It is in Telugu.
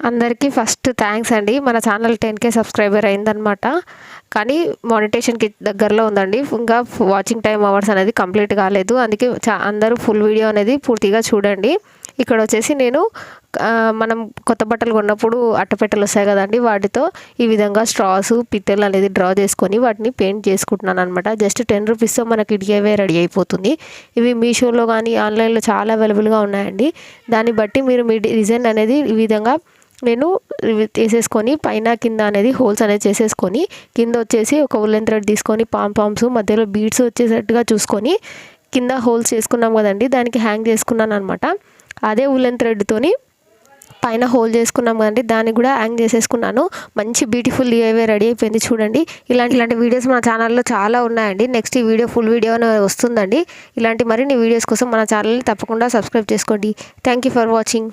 అందరికీ ఫస్ట్ థ్యాంక్స్ అండి. మన ఛానల్ 10K సబ్స్క్రైబర్ అయిందనమాట. కానీ మానిటేషన్‌కి దగ్గరలో ఉందండి. ఇంకా వాచింగ్ టైమ్ అవర్స్ అనేది కంప్లీట్ కాలేదు. అందుకే అందరూ ఫుల్ వీడియో అనేది పూర్తిగా చూడండి. ఇక్కడ వచ్చేసి నేను మనం కొత్త బట్టలు కొన్నప్పుడు అట్టపెట్టెలు వస్తాయి కదండి, వాటితో ఈ విధంగా స్ట్రాస్ పిట్టెలు అనేది డ్రా చేసుకొని వాటిని పెయింట్ చేసుకుంటున్నాను అనమాట. జస్ట్ 10 రూపీస్తో మనకి డిఐవై రెడీ అయిపోతుంది. ఇవి మీషోలో కానీ ఆన్లైన్లో చాలా అవైలబుల్గా ఉన్నాయండి. దాన్ని బట్టి మీరు మీ డిజైన్ అనేది ఈ విధంగా నేను తీసేసుకొని పైన కింద అనేది హోల్స్ అనేది చేసేసుకొని కింద వచ్చేసి ఒక ఉల్లెన్ థ్రెడ్ తీసుకొని పామ్స్ మధ్యలో బీడ్స్ వచ్చేటట్టుగా చూసుకొని కింద హోల్స్ చేసుకున్నాం కదండి, దానికి హ్యాంగ్ చేసుకున్నాను అనమాట. అదే ఉల్లెన్ థ్రెడ్తోని పైన హోల్ చేసుకున్నాం కదండి, దాన్ని కూడా హ్యాంగ్ చేసేసుకున్నాను. మంచి బ్యూటిఫుల్ డిఐవై రెడీ అయిపోయింది చూడండి. ఇలాంటి వీడియోస్ మన ఛానల్లో చాలా ఉన్నాయండి. నెక్స్ట్ ఈ వీడియో ఫుల్ వీడియో వస్తుందండి. ఇలాంటి మరిన్ని వీడియోస్ కోసం మన ఛానల్ని తప్పకుండా సబ్స్క్రైబ్ చేసుకోండి. Thank you for watching.